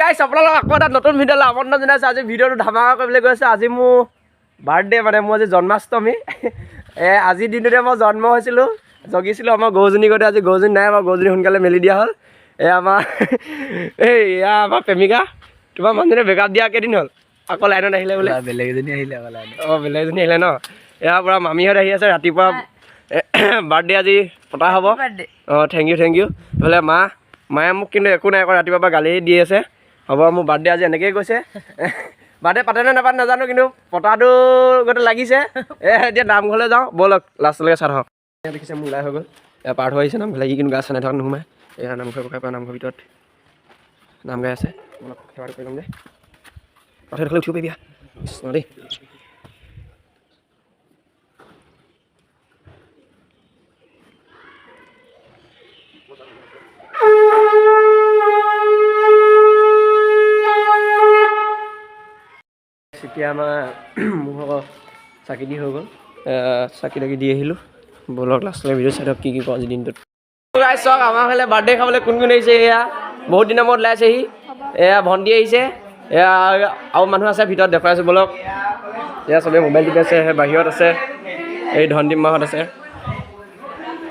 গাইছ আপোনালোকক আকৌ এটা নতুন ভিডিঅ'লৈ আমন্ত্ৰণ জনাইছোঁ। আজি ভিডিঅ'টো ধামাকা কৰিবলৈ গৈ আছোঁ। আজি মোৰ বাৰ্থডে, মানে মোৰ আজি জন্মাষ্টমী। আজিৰ দিনটোতে মই জন্ম হৈছিলোঁ, জগিছিলোঁ আমাৰ গৰুজনী গতে। আজি গৰুজনী নাই, আমাৰ গৰুজনী সোনকালে মেলি দিয়া হ'ল। আমাৰ এয়া আমাৰ প্ৰেমিকা, তোমাৰ মানুহজনে বেকআপ দিয়া কেইদিন হ'ল? আকৌ লাইনত আহিলে বোলে, বেলেগ এজনী আহিলে। অঁ, বেলেগ এজনী আহিলে ন। এয়া পৰা মামীহঁত আহি আছে। ৰাতিপুৱা বাৰ্থডে আজি পতা হ'ব। অঁ, থেংক ইউ এইফালে মায়ে মোক কিন্তু একো নাই কৰা, ৰাতিপুৱাৰ পৰা গালি দি আছে। হ'ব, মোৰ বাৰ্থডে আজি এনেকৈয়ে গৈছে। বাৰ্থডে পাতে নে নাপাতে নাজানো, কিন্তু পতাটো গোটেই লাগিছে। এতিয়া নামঘৰলৈ যাওঁ ব'লক, লাষ্টলৈকে চাই থাকক। দেখিছে মোৰ ওলাই হৈ গ'ল। পাৰ হৈ আহিছে নামঘৰলৈ, কিন্তু গা চানাই থকা নোসোমাই। এয়া নামঘৰ পকাই পৰা নামঘৰ ভিতৰত নাম গাই আছে। অলপ সেৱাটো কৰি ল'ম দে। কথা দেখিলে উঠিব পাৰিবি কৃষ্ণ দেই। এতিয়া আমাৰ মোক চাকি দি হৈ গ'ল। চাকি তাকি দি আহিলোঁ। ব'লক লাষ্টলৈ ভিডিঅ' চাই থাকক কি কওঁ আজিৰ দিনটোত। চাওক আমাৰ ফালে বাৰ্থডে খাবলৈ কোন কোন আহিছে। এয়া বহুত দিনৰ মূৰত ওলাইছেহি। এয়া ভণ্টি আহিছে। এয়া আৰু মানুহ আছে ভিতৰত, দেখুৱাইছোঁ ব'লক। এয়া চবেই মোবাইল টিপি আছে। বাহিৰত আছে এই ধনদীপ মাহঁত আছে।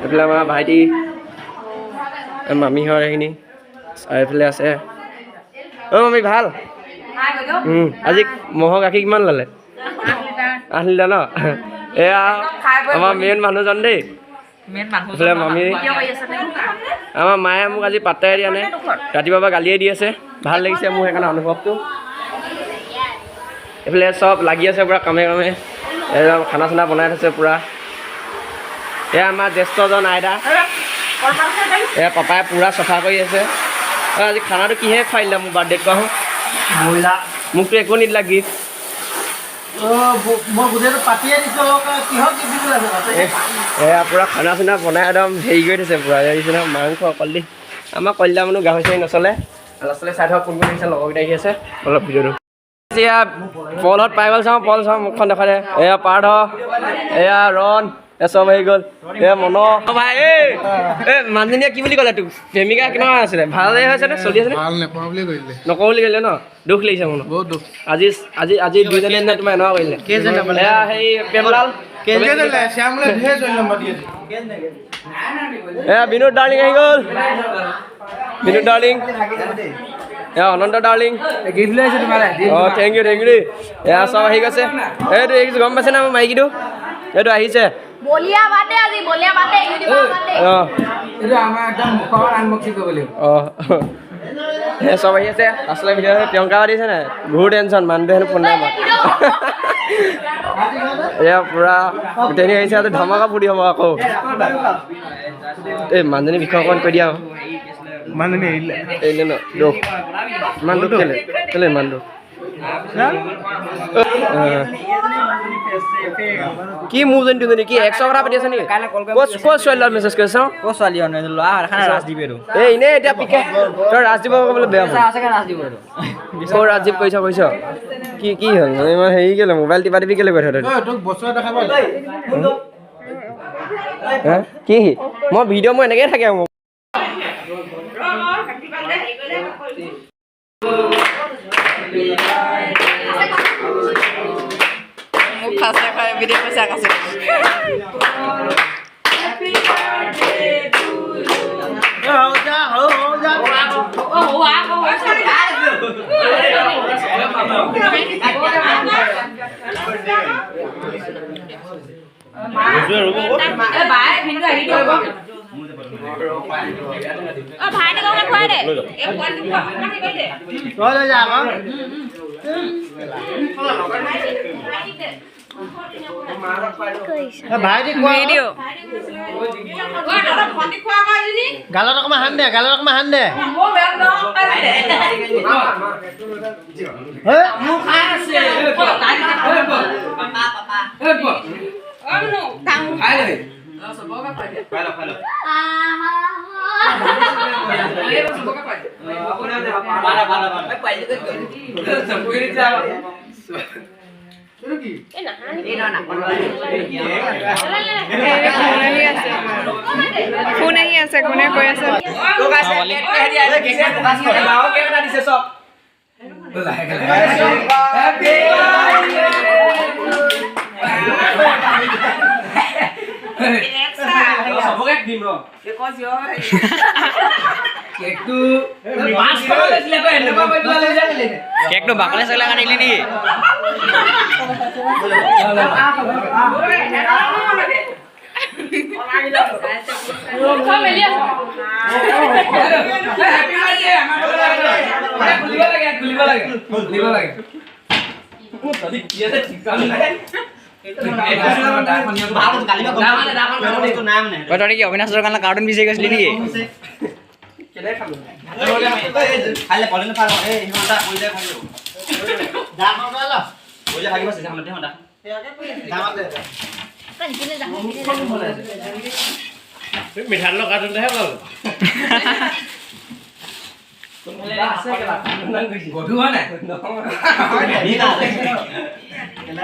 এইফালে আমাৰ ভাইটি মামীহঁত এইখিনি, আৰু এইফালে আছে। অ' মামী ভাল? আজি ম'হৰ গাখীৰ কিমান ল'লে? 8 লিটাৰ ন? এয়া আমাৰ মেইন মানুহজন দেই। এইফালে মামী, আমাৰ মায়ে মোক আজি পাত্তাই দিয়া নাই, ৰাতিপুৱাৰ পৰা গালিয়ে দি আছে। ভাল লাগিছে মোৰ সেইকাৰণে অনুভৱটো। এইফালে চব লাগি আছে পূৰা কামে কামে, একদম খানা চানা বনাই থৈছে পূৰা। এয়া আমাৰ জ্যেষ্ঠজন আইতা, এয়া পাপাই পূৰা চফা কৰি আছে। আজি খানাটো কিহে খুৱাই দিলা মোৰ বাৰ্থডেত কোৱা? মোকতো একো নিদিলা গিফ্ট। এয়া পূৰা খানা চানা বনাই একদম হেৰি কৰি থৈছে পূৰা। দেখিছে মাংস অকল দেই। আমাৰ কলিতা মানুহ গাহৰি চাহৰি নচলে। লাষ্টলৈ চাই থাকক কোন কোন আহিছে, লগৰকেইটা আহি আছে। অলপ ভিডিঅ'টো এয়া পলহঁত পাই গ'ল। পল চাওঁ মুখখন দেখাই দে। এয়া পাৰ্থ, এয়া ৰণ, চব আহি গ'ল। এয়া মন ভাই। এই মানুহজনীয়ে কি বুলি ক'লে তোক? প্ৰেমিকা কেনেকুৱা আছিলে? ভালে হৈছে নে? চলি আছে নে? নকওঁ বুলি ক'লে ন? দুখ লাগিছে মনত বহুত। দুখ আজি দুইজনে দিনা তোমাৰ এনেকুৱা কৰিলে। এয়া সেই প্ৰেমলাল, এয়া বিনোদ ডাৰ্লিং আহি গ'ল। বিনোদ ডাৰ্লিং, এয়া অনন্ত ডাৰ্লিং। অঁ, থেংক ইউ দেই। এয়া চব আহি গৈছে। এইটো এইটো গম পাইছে না মোৰ মাইকীটো? এইটো আহিছে। চব আহি আছে। আচলতে ভিডিঅ' প্ৰিয়ংকা দিছে নাই? বহুত টেনশ্যন, মানুহটো হেনো ফোন নাই। এয়া পূৰা গোটেইখিনি আহিছে। আজি ধামাকা ফুৰি হ'ব আকৌ। এই মানুহজনীৰ বিষয়ে অকণমান কৈ দিয়া। মানুহজনী এৰিলে ন? দুখ ইমান দুখ কেলে ইমান দুখ? কি মোৰ জনী কি একশৰ কথা পাতি আছে নেকি? ক'ত ছোৱালী লগত মেছেজ কৰিছ? ক'ত ছোৱালী এই এনেই এতিয়া পিকে তই ৰাজদীপক ক'বলৈ বেয়া পাওঁ। ৰাজদীপ কৰিছ কি হ'ল? মানে ইমান হেৰি কেলে মোবাইল টিপা টিপি কেলে কৈ থাক? কি মই ভিডিঅ' মোৰ এনেকৈ থাকে। মোক খাসে খাই ভিডিঅ' কৈছে আকাশে। গালত অকমান হান দে, গালত অকমান হান দে। ফোন আহি আছে, কোনে কৈ আছে? চবকে দিম ৰ কেকটো পাঁচ টকা লৈছিলে তই এনেকুৱা কৰি পেলাই লৈ যাবি কেকটো বাকলে চাকলে কাটিলি নেকি তই কি অবিনাশৰ কাৰণে কাৰ্টুন বিচাৰি গৈছিলি নেকি মিঠাই কাৰ্টুনটোহে পালো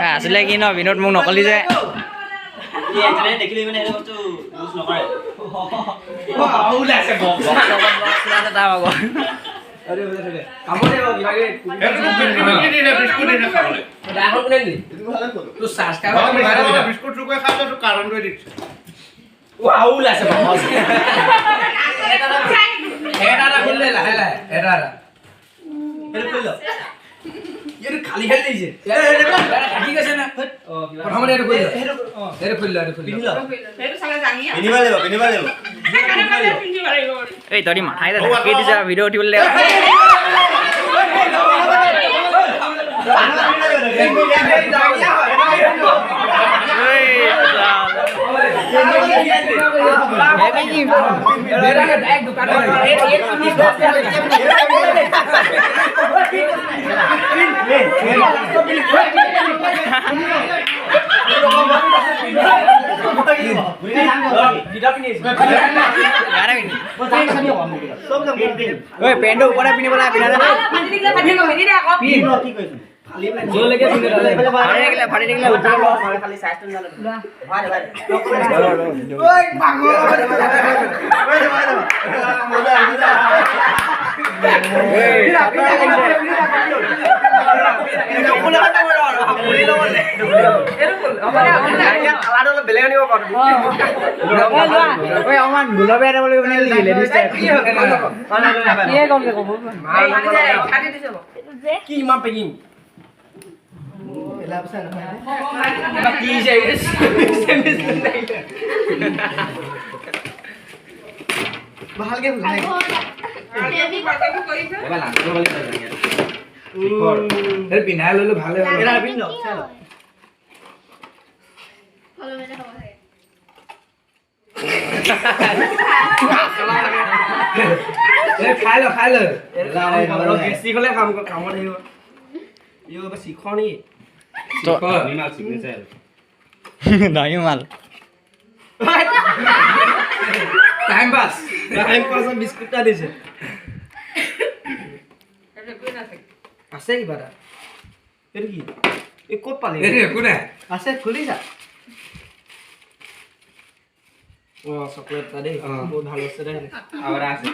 আছিলে কি ন বিনোদ মোক নকলি যে খালি খালি দিছে থাকি গৈছে না প্ৰথমতে এইটো খুলি এইটো খুলি এই তহঁতি মাথাই ঢাকি দিছা ভিডিঅ' উঠিবলৈ পেণ্টটো ওপৰতে পিন্ধিব লাগে পিন্ধা ফাটি থাকিলে কি ইমান পেকিং ভালকে পিন্ধাই ললো ভালে খাই লো বেছি হলে কামত আহিব শিখৰ নেকি দামী মাল টাইম পাছ বিস্কুট এটা দিছে আছে কিবা এটা এইটো কি এই ক'ত পালি একো নাই আছে খুলি যা চকলেট এটা দেই বহুত ভাল আছে দেই আৰু আছে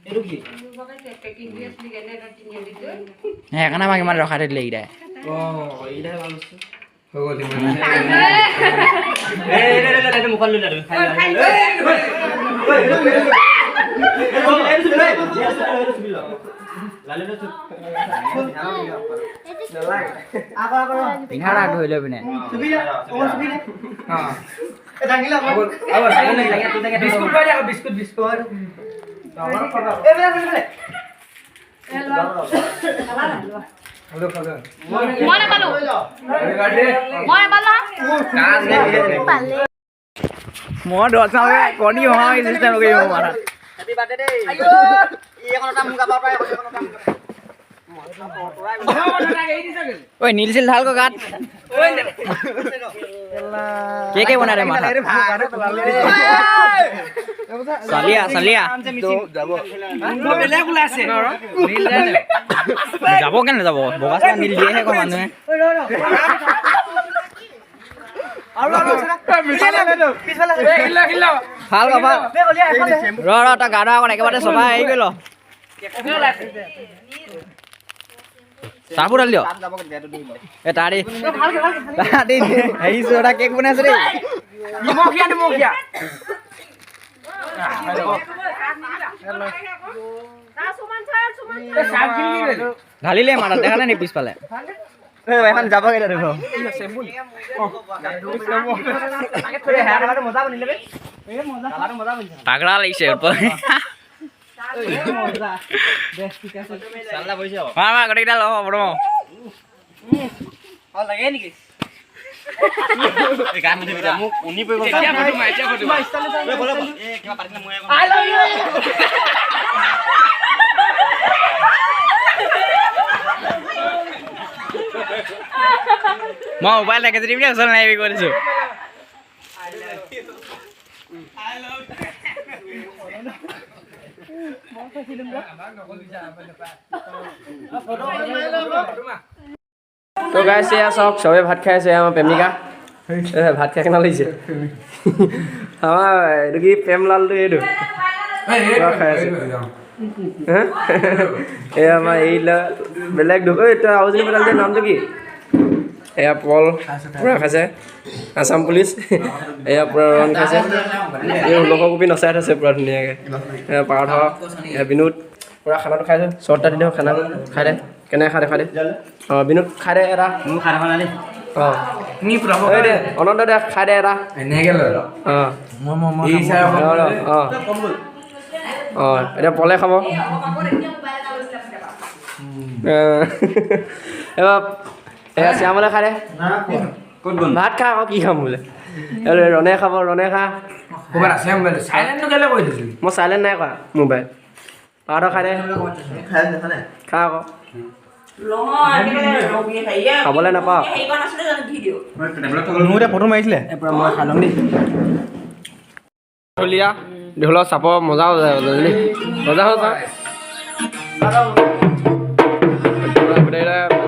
এইটো কি সেইকাৰণে আমাক ইমান ৰখাই থৈ দিলে এইকেইটাই এইটাই ভাল আছে মুখত লৈ পিন্ধা ৰাখ ধৰি লৈ পিনে মই দহ কণী ভঙা চিষ্টেম কৰিব মাৰা ঐ নীল চিল ঢাল গাত কে বনাই দে মাথা চালিয়া যাব কেনে যাব বগা চাহ নীল দিয়েহে কয় মানুহে ভাল ৰ তই গা ধোৱা আগত একেবাৰে চফা হেৰি কৰি ল চাহবোৰ ঢালি দিয়ক এ তাৰি তাৰি হেৰি চোৰা কেক বনাইছে দেই নিমখীয়া ঢালিলে মাৰা দেখা নাই নি পিছফালে এখন যাব কেইটা দেখো তাগৰা লাগিছে গোটেইকেইটা লওঁ হ'ব লাগে নেকি মই মোবাইল থাকে যদি ওচৰত নাই কৰিছো তো গাইছ এয়া চাওক চবে ভাত খাই আছে আমাৰ প্ৰেমিকা ভাত খাই কেনে লাগিছে আমাৰ এইটো কি প্ৰেমলালটো এইটো খাই আছে এয়া আমাৰ এই বেলেগ তই আৰুজনী পেলাল যে নামটো কি এয়া পল পূৰা খাইছে আছাম পুলিচ এয়া পূৰা ৰং খাইছে এই 16 কপি নচাই থৈছে পূৰা ধুনীয়াকৈ এয়া পাৰ্থ এয়া বিনোদ পূৰা খানাটো খাইছে চৰ্টা দি দিওঁ খানা খাই দে কেনেকৈ খাই দে অঁ বিনোদ খাই দে এটা অঁ অনন্ত দে খাই দে এটা অঁ অঁ অঁ এতিয়া পলে খাব এবাৰ এয়া শ্যামলে খাই দে ভাত খা আকৌ কি খাম বোলে ৰণে খাব ৰণে খা মই চাইলেণ্ট নাই কৰা মোবাইল পাৰ্থ খাই দে খা আকৌ খাবলৈ নাপাওঁ ফটো মাৰিছিলে মই খাই ল'ম দেই ঢুলীয়া ঢোলৰ চাপৰ মজা দেই মজা হ'ল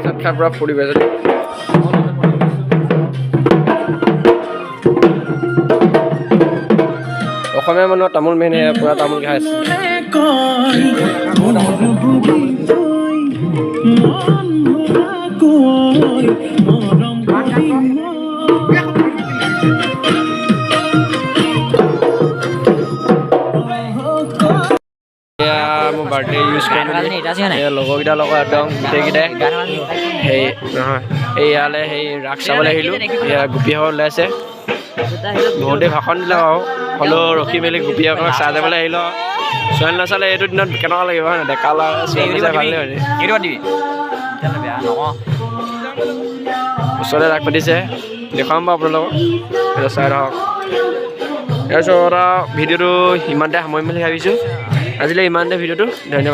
ভাত খাই পূৰা ফুৰি পাইছে অসমীয়া মানুহৰ তামোল মেইন পূৰা তামোল খাই আছে মোৰ বাৰ্থডে ইউজ কৰিম লগৰকেইটাৰ লগত একদম গোটেইকেইটাই সেই নহয় এই ইয়ালৈ সেই ৰাস চাবলৈ আহিলোঁ এয়া গোপীসকল ওলাইছে বহুতেই ভাষণ দিলে আৰু হ'লেও ৰখি মেলি গোপীসকলক চাহ যাবলৈ আহিলোঁ ছোৱালী নাচালে এইটো দিনত কেনেকুৱা লাগিব হয় নাই ডেকা ল'ৰা ছোৱালী চাই ভাল লাগিব ওচৰতে ৰাস পাতিছে দেখুৱাম বাৰু আপোনালোকক এতিয়া চাই থাকক তাৰপিছত ভিডিঅ'টো ইমানতে সামৰিম বুলি ভাবিছোঁ আজিলৈ ইমানতে ভিডিঅ'টো ধন্যবাদ